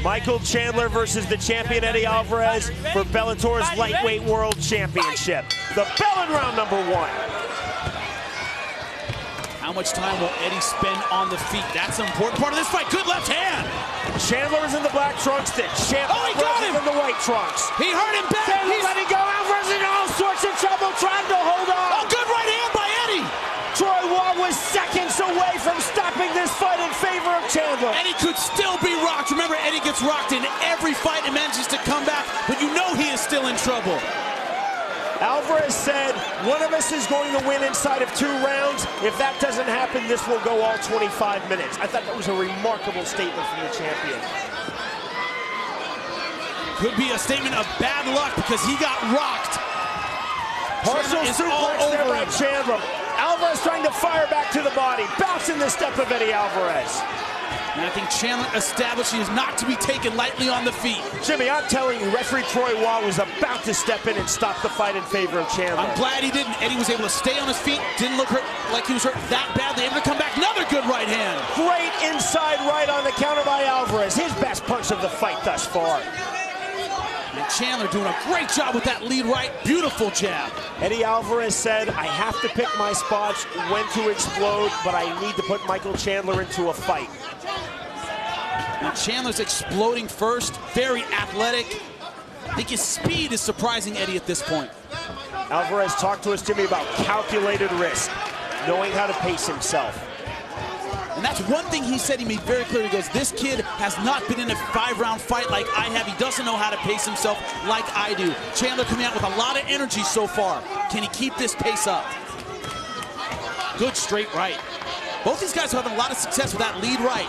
Michael Chandler versus the champion Eddie Alvarez for Bellator's Lightweight World Championship. The bell in round number 1. How much time will Eddie spend on the feet? That's an important part of this fight. Good left hand. Chandler is in the black trunks. He got him in the white trunks. He hurt him bad. He's letting go. Alvarez in all sorts of trouble trying to hold on. Oh, good right hand by Eddie. Troy Waugh was seconds away from stopping this fight in favor of Chandler. Eddie could still be rocked. Remember, Eddie gets rocked in every fight and manages to come back, but you know he is still in trouble. Alvarez said, one of us is going to win inside of 2 rounds. If that doesn't happen, this will go all 25 minutes. I thought that was a remarkable statement from the champion. Could be a statement of bad luck because he got rocked. Partial suplex there by Chandler. Alvarez trying to fire back to the body. Bouncing the step of Eddie Alvarez. And I think Chandler established he is not to be taken lightly on the feet. Jimmy, I'm telling you, referee Troy Waugh was about to step in and stop the fight in favor of Chandler. I'm glad he didn't. Eddie was able to stay on his feet. Didn't look hurt like he was hurt that badly. Able to come back. Another good right hand. Great inside right on the counter by Alvarez. His best punch of the fight thus far. And Chandler doing a great job with that lead right. Beautiful jab. Eddie Alvarez said, I have to pick my spots when to explode, but I need to put Michael Chandler into a fight. Now Chandler's exploding first, very athletic. I think his speed is surprising Eddie at this point. Alvarez talked to us, Jimmy, about calculated risk, knowing how to pace himself. And that's one thing he said. He made very clear. He goes, this kid has not been in a 5-round fight like I have. He doesn't know how to pace himself like I do. Chandler coming out with a lot of energy so far. Can he keep this pace up? Good straight right. Both these guys are having a lot of success with that lead right.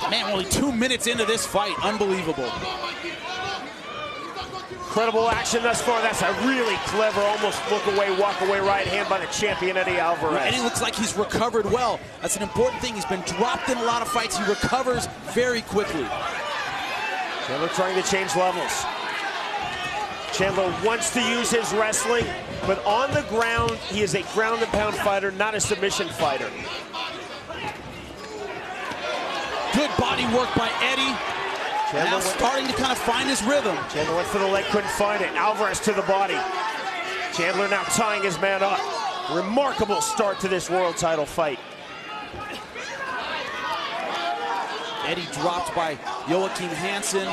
Man, only 2 minutes into this fight. Unbelievable. Incredible action thus far. That's a really clever, almost look away, walk away right hand by the champion, Eddie Alvarez. And he looks like he's recovered well. That's an important thing. He's been dropped in a lot of fights. He recovers very quickly. Chandler trying to change levels. Chandler wants to use his wrestling, but on the ground, he is a ground and pound fighter, not a submission fighter. Good body work by Eddie. Chandler now starting to kind of find his rhythm. Chandler went for the leg, couldn't find it. Alvarez to the body. Chandler now tying his man up. Remarkable start to this world title fight. Eddie dropped by Joachim Hansen.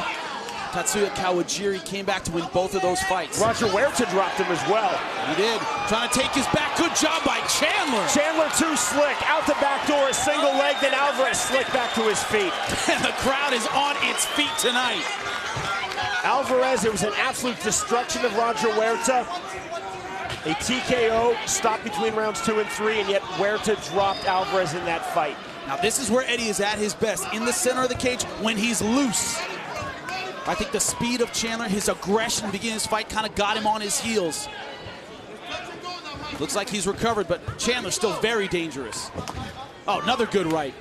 Tatsuya Kawajiri came back to win both of those fights. Roger Huerta dropped him as well. He did. Trying to take his back. Good job by Chandler. Chandler too slick. Out the back door, a single leg, then Alvarez slick back to his feet. And the crowd is on its feet tonight. Alvarez, it was an absolute destruction of Roger Huerta. A TKO stopped between rounds 2 and 3, and yet Huerta dropped Alvarez in that fight. Now this is where Eddie is at his best, in the center of the cage when he's loose. I think the speed of Chandler, his aggression beginning his fight kind of got him on his heels. Looks like he's recovered, but Chandler's still very dangerous. Oh, another good right.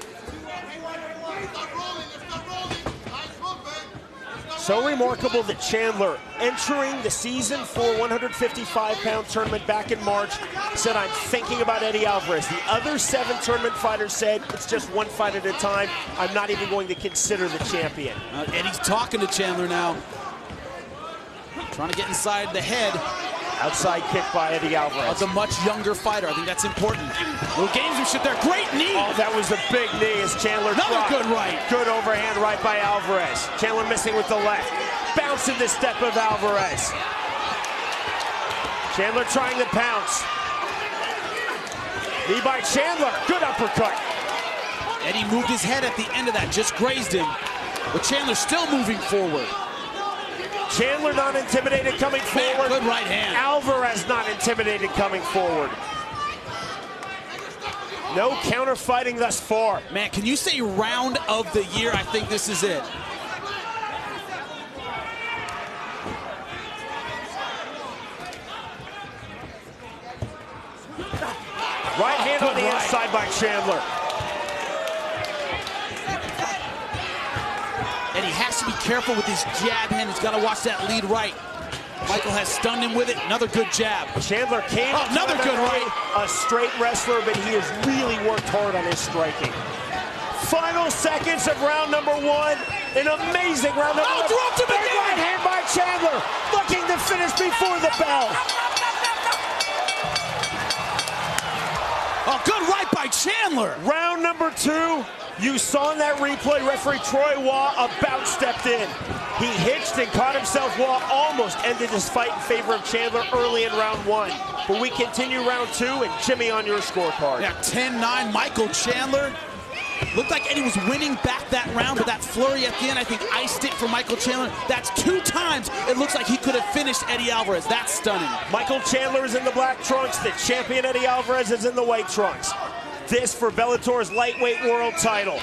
So remarkable that Chandler, entering the season 4 155-pound tournament back in March, said, I'm thinking about Eddie Alvarez. The other 7 tournament fighters said, it's just one fight at a time. I'm not even going to consider the champion. Eddie's talking to Chandler now. Trying to get inside the head. Outside kick by Eddie Alvarez. Of the much younger fighter. I think that's important. Little gamesmanship there. Great knee. Oh, that was a big knee as Chandler Another dropped. good right. Good overhand right by Alvarez. Chandler missing with the left. Bouncing the step of Alvarez. Chandler trying to pounce. Knee by Chandler. Good uppercut. Eddie moved his head at the end of that. Just grazed him. But Chandler still moving forward. Chandler not intimidated coming forward. Good right hand. Alvarez not intimidated coming forward. No counter fighting thus far. Man, can you say round of the year? I think this is it. Right hand on the inside by Chandler. And he has to be careful with his jab hand. He's got to watch that lead right. Michael has stunned him with it. Another good jab. Chandler came another good right. A straight wrestler, but he has really worked hard on his striking. Final seconds of round number 1. An amazing round number 1. Dropped him again! Right hand by Chandler, looking to finish before the bell. Oh, good right by Chandler. Round number 2. You saw in that replay, referee Troy Waugh about stepped in. He hitched and caught himself. Waugh almost ended his fight in favor of Chandler early in round 1. But we continue round 2, and Jimmy on your scorecard. Yeah, 10-9, Michael Chandler. Looked like Eddie was winning back that round, but that flurry at the end, I think, iced it for Michael Chandler. That's 2 times it looks like he could have finished Eddie Alvarez. That's stunning. Michael Chandler is in the black trunks. The champion Eddie Alvarez is in the white trunks. This for Bellator's lightweight world title.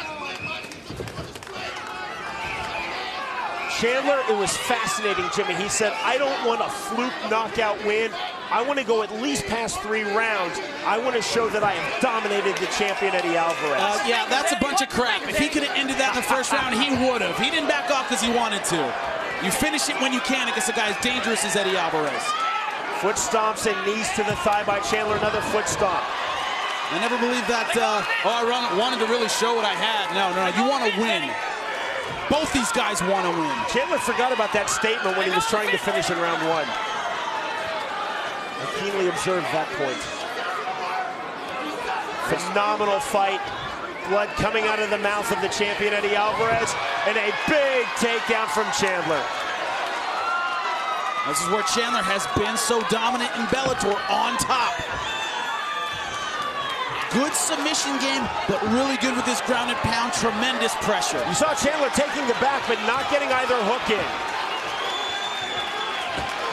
Chandler, it was fascinating, Jimmy. He said, I don't want a fluke knockout win. I want to go at least past 3 rounds. I want to show that I have dominated the champion, Eddie Alvarez. Yeah, that's a bunch of crap. If he could have ended that in the first round, he would have. He didn't back off because he wanted to. You finish it when you can against a guy as dangerous as Eddie Alvarez. Foot stomps and knees to the thigh by Chandler. Another foot stomp. I never believed that, I wanted to really show what I had. No, you want to win. Both these guys want to win. Chandler forgot about that statement when he was trying to finish in round 1. I keenly observed that point. Phenomenal fight. Blood coming out of the mouth of the champion, Eddie Alvarez, and a big takedown from Chandler. This is where Chandler has been so dominant in Bellator, on top. Good submission game, but really good with this ground and pound. Tremendous pressure. You saw Chandler taking the back, but not getting either hook in.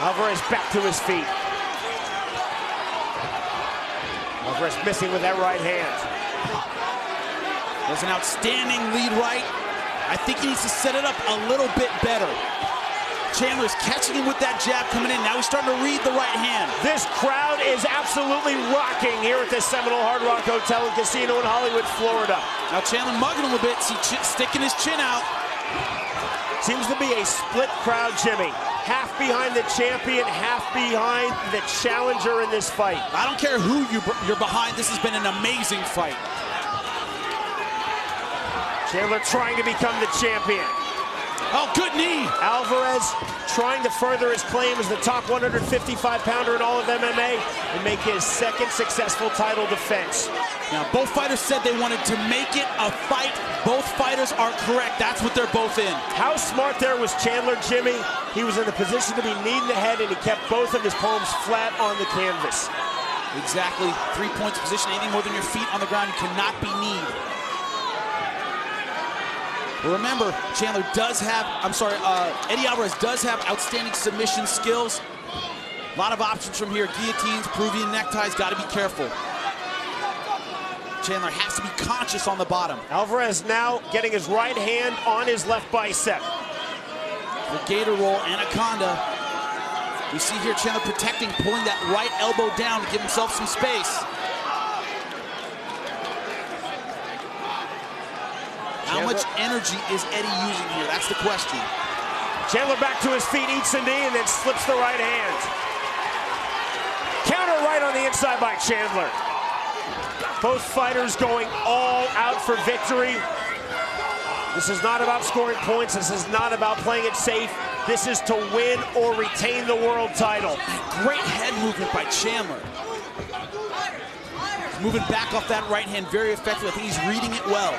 Alvarez back to his feet. Alvarez missing with that right hand. There's an outstanding lead right. I think he needs to set it up a little bit better. Chandler's catching him with that jab coming in. Now he's starting to read the right hand. This crowd is absolutely rocking here at the Seminole Hard Rock Hotel and Casino in Hollywood, Florida. Now Chandler mugging him a bit, sticking his chin out. Seems to be a split crowd, Jimmy. Half behind the champion, half behind the challenger in this fight. I don't care who you're behind. This has been an amazing fight. Chandler trying to become the champion. Oh, good knee. Alvarez trying to further his claim as the top 155-pounder in all of MMA and make his second successful title defense. Now, both fighters said they wanted to make it a fight. Both fighters are correct. That's what they're both in. How smart there was Chandler, Jimmy. He was in the position to be kneed in the head, and he kept both of his palms flat on the canvas. Exactly. 3 points position. Anything more than your feet on the ground, you cannot be kneed. Remember, Chandler does have, Eddie Alvarez does have outstanding submission skills. A lot of options from here. Guillotines, Peruvian neckties, got to be careful. Chandler has to be conscious on the bottom. Alvarez now getting his right hand on his left bicep. The gator roll, anaconda. You see here Chandler protecting, pulling that right elbow down to give himself some space. How much energy is Eddie using here? That's the question. Chandler back to his feet, eats a knee, and then slips the right hand. Counter right on the inside by Chandler. Both fighters going all out for victory. This is not about scoring points. This is not about playing it safe. This is to win or retain the world title. Great head movement by Chandler. He's moving back off that right hand very effectively. I think he's reading it well.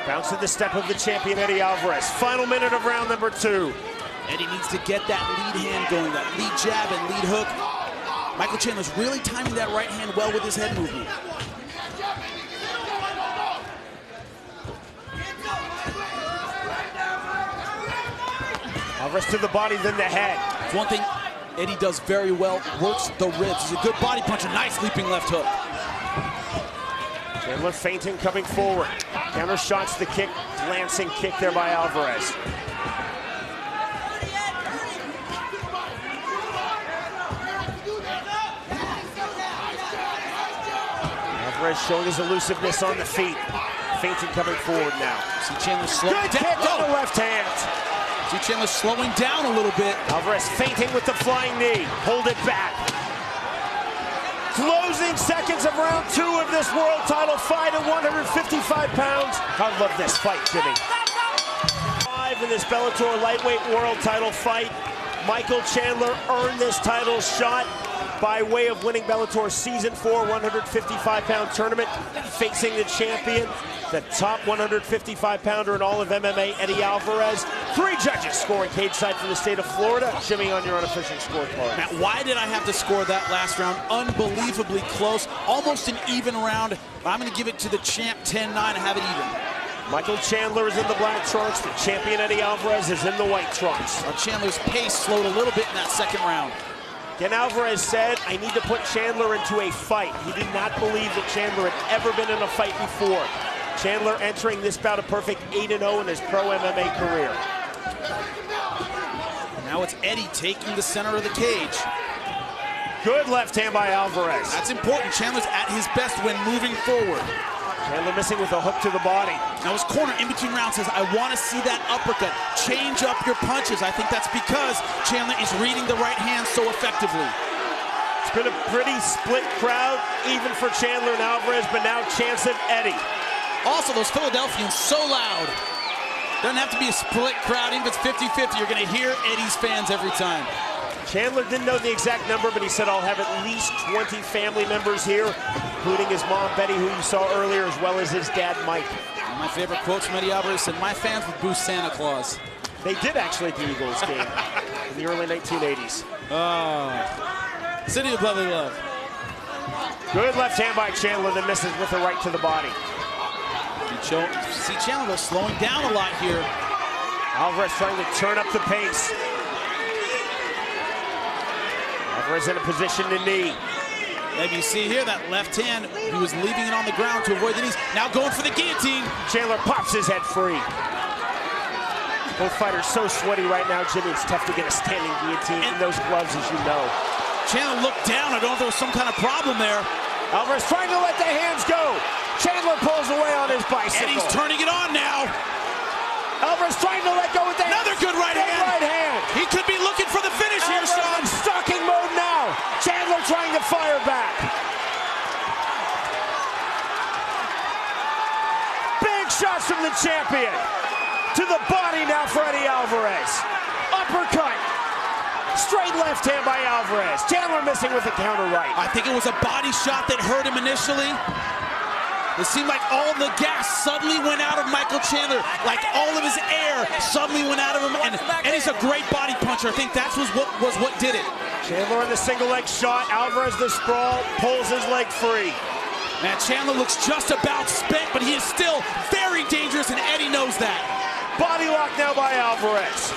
Bouncing the step of the champion, Eddie Alvarez. Final minute of round number 2. Eddie needs to get that lead hand going, that lead jab and lead hook. Michael Chandler's really timing that right hand well with his head movement. Alvarez to the body, then the head. It's one thing Eddie does very well, works the ribs. He's a good body puncher, nice leaping left hook. Chandler feinting, coming forward. Counter shots the kick, glancing kick there by Alvarez. Alvarez showing his elusiveness on the feet. Feinting, coming forward now. See Chandler slowing down. Good kick on the left hand. See Chandler slowing down a little bit. Alvarez feinting with the flying knee. Hold it back. Closing seconds of round 2 of this world title fight at 155 pounds. I love this fight, Jimmy. 5 in this Bellator lightweight world title fight. Michael Chandler earned this title shot by way of winning Bellator's Season 4 155-pound tournament, facing the champion, the top 155-pounder in all of MMA, Eddie Alvarez. 3 judges scoring cage side from the state of Florida. Jimmy, on your unofficial scorecard. Matt, why did I have to score that last round? Unbelievably close, almost an even round. I'm going to give it to the champ 10-9 and have it even. Michael Chandler is in the black trunks. The champion, Eddie Alvarez, is in the white trunks. Chandler's pace slowed a little bit in that second round. Again, Alvarez said, I need to put Chandler into a fight. He did not believe that Chandler had ever been in a fight before. Chandler entering this bout a perfect 8-0 in his pro MMA career. Now it's Eddie taking the center of the cage. Good left hand by Alvarez. That's important. Chandler's at his best when moving forward. Chandler missing with a hook to the body. Now his corner in between rounds says, I want to see that uppercut. Change up your punches. I think that's because Chandler is reading the right hand so effectively. It's been a pretty split crowd, even for Chandler and Alvarez, but now chance of Eddie. Also, those Philadelphians so loud. Doesn't have to be a split crowd. Even if it's 50-50, you're going to hear Eddie's fans every time. Chandler didn't know the exact number, but he said, I'll have at least 20 family members here, including his mom, Betty, who you saw earlier, as well as his dad, Mike. One of my favorite quotes from Eddie Alvarez said, my fans would boo Santa Claus. They did actually at the Eagles game in the early 1980s. Oh, City of Brotherly Love. Good left hand by Chandler that misses with the right to the body. See Chandler slowing down a lot here. Alvarez trying to turn up the pace. Alvarez in a position to knee. Maybe you see here that left hand, he was leaving it on the ground to avoid the knees. Now going for the guillotine. Chandler pops his head free. Both fighters so sweaty right now, Jimmy, it's tough to get a standing guillotine in those gloves, as you know. Chandler looked down. I don't know if there was some kind of problem there. Alvarez trying to let the hands go. Chandler pulls away on his bicycle. Eddie's turning it on now. Alvarez trying to let go with the Another good right hand. Right hand. He could be looking for the finish here, Sean. In stalking mode now. Chandler trying to fire back. Big shots from the champion. To the body now for Eddie Alvarez. Uppercut. Straight left hand by Alvarez. Chandler missing with a counter right. I think it was a body shot that hurt him initially. It seemed like all the gas suddenly went out of Michael Chandler, like all of his air suddenly went out of him, and he's a great body puncher. I think that was what did it. Chandler on the single leg shot, Alvarez the sprawl, pulls his leg free. Man, Chandler looks just about spent, but he is still very dangerous, and Eddie knows that. Body lock now by Alvarez.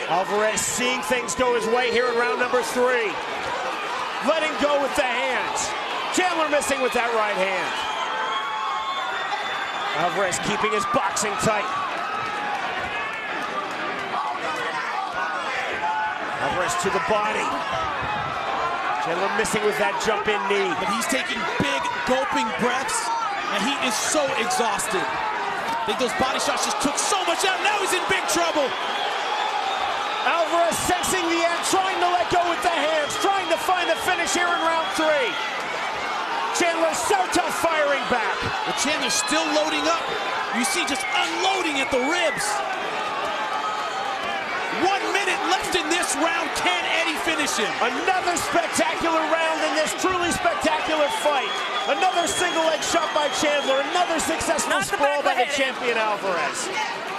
Alvarez seeing things go his way here in round number 3. Letting go with the hands. Chandler missing with that right hand. Alvarez keeping his boxing tight. Alvarez to the body. Chandler missing with that jump in knee. But he's taking big gulping breaths, and he is so exhausted. I think those body shots just took so much out. Now he's in big trouble. Alvarez sensing the end, trying to let go with the hands, trying to find the finish here in round 3. Chandler so tough firing back. But Chandler's still loading up. You see just unloading at the ribs. 1 minute left in this round. Can Eddie finish him? Another spectacular round in this truly spectacular fight. Another single leg shot by Chandler. Another successful sprawl by the champion Alvarez.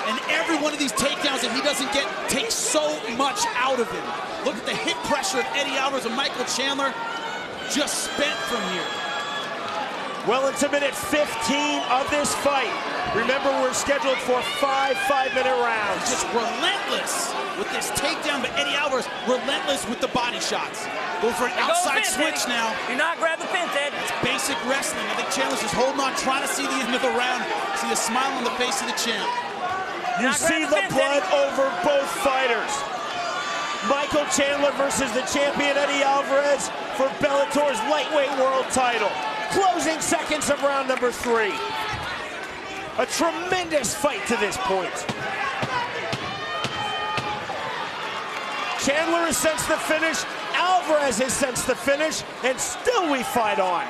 And every one of these takedowns that he doesn't get takes so much out of him. Look at the hip pressure of Eddie Alvarez and Michael Chandler just spent from here. Well, it's a minute 15 of this fight. Remember, we're scheduled for 5 5-minute rounds. Just relentless with this takedown, but Eddie Alvarez relentless with the body shots. Go for an outside switch now. Do not grab the fence, Ed. It's basic wrestling. I think Chandler's just holding on, trying to see the end of the round. See a smile on the face of the champ. You see the blood over both fighters. Michael Chandler versus the champion Eddie Alvarez for Bellator's lightweight world title. Closing seconds of round number 3. A tremendous fight to this point. Chandler has sensed the finish. Alvarez has sensed the finish. And still we fight on.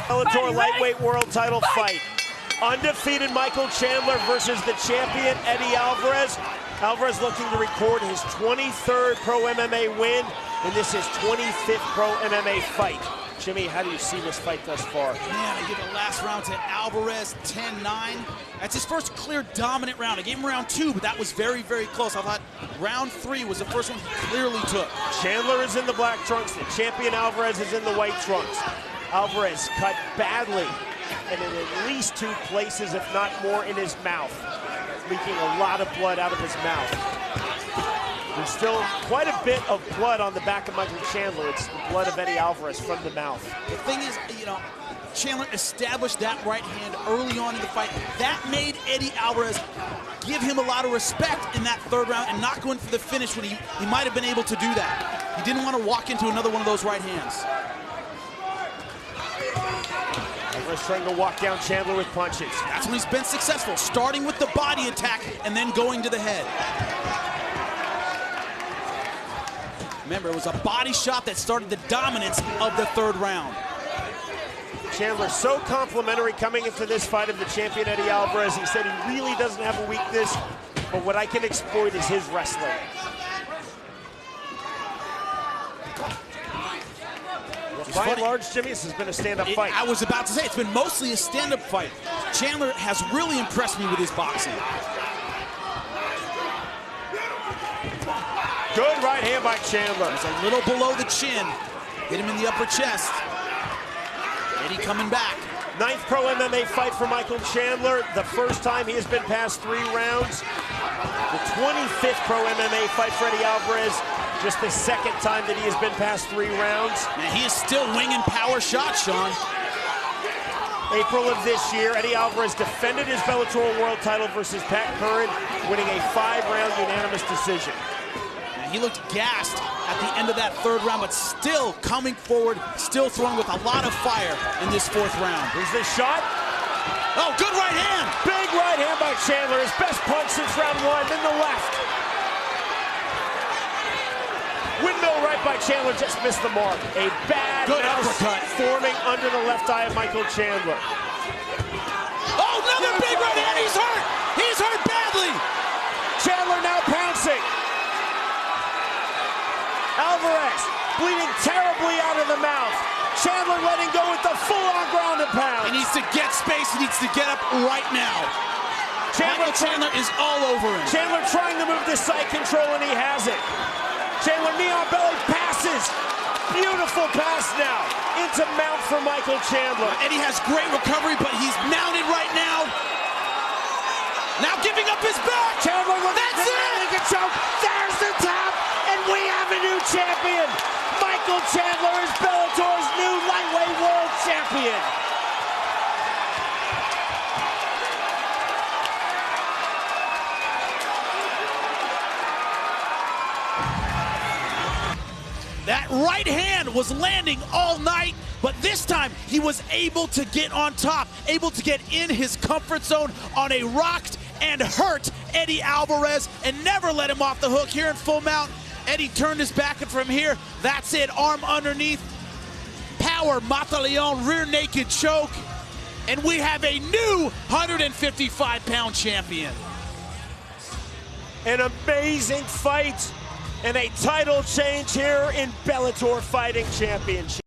Bellator lightweight world title fight. Undefeated Michael Chandler versus the champion Eddie Alvarez. Alvarez looking to record his 23rd pro MMA win, and this is 25th pro MMA fight. Jimmy, how do you see this fight thus far? Man, I give the last round to Alvarez, 10-9. That's his first clear dominant round. I gave him round 2, but that was very, very close. I thought round 3 was the first one he clearly took. Chandler is in the black trunks. The champion Alvarez is in the white trunks. Alvarez cut badly, and in at least 2 places, if not more, in his mouth. Leaking a lot of blood out of his mouth. There's still quite a bit of blood on the back of Michael Chandler. It's the blood of Eddie Alvarez from the mouth. The thing is, Chandler established that right hand early on in the fight. That made Eddie Alvarez give him a lot of respect in that 3rd round and not go in for the finish when he might have been able to do that. He didn't want to walk into another one of those right hands. Alvarez trying to walk down Chandler with punches. That's when he's been successful, starting with the body attack and then going to the head. Remember, it was a body shot that started the dominance of the 3rd round. Chandler so complimentary coming into this fight of the champion Eddie Alvarez. He said he really doesn't have a weakness, but what I can exploit is his wrestling. By and large, Jimmy, this has been a stand-up fight. I was about to say, it's been mostly a stand-up fight. Chandler has really impressed me with his boxing. Good right hand by Chandler. It's a little below the chin. Hit him in the upper chest. Eddie coming back. 9th pro MMA fight for Michael Chandler. The first time he has been past 3 rounds. The 25th pro MMA fight for Eddie Alvarez. Just the 2nd time that he has been past 3 rounds. Man, he is still winging power shots, Sean. April of this year, Eddie Alvarez defended his Bellator world title versus Pat Curran, winning a 5-round unanimous decision. Man, he looked gassed at the end of that 3rd round, but still coming forward, still throwing with a lot of fire in this 4th round. Here's the shot. Oh, good right hand. Big right hand by Chandler. His best punch since round 1, then the left. Windmill right by Chandler, just missed the mark. A bad uppercut forming under the left eye of Michael Chandler. Oh, another big right hand. He's hurt. He's hurt badly. Chandler now pouncing. Alvarez bleeding terribly out of the mouth. Chandler letting go with the full-on ground and pound. He needs to get space. He needs to get up right now. Chandler is all over him. Chandler trying to move the side control, and he has it. Chandler knee on belly passes. Beautiful pass now into mount for Michael Chandler. Eddie has great recovery, but he's mounted right now. Now giving up his back. Chandler looking That's it. Choke. There's the tap, and we have a new champion. Michael Chandler is Bellator's new lightweight world champion. That right hand was landing all night, but this time he was able to get on top, able to get in his comfort zone on a rocked and hurt Eddie Alvarez and never let him off the hook. Here in full mount, Eddie turned his back, and from here, that's it. Arm underneath, power Mataleon rear naked choke, and we have a new 155-pound champion. An amazing fight and a title change here in Bellator Fighting Championship.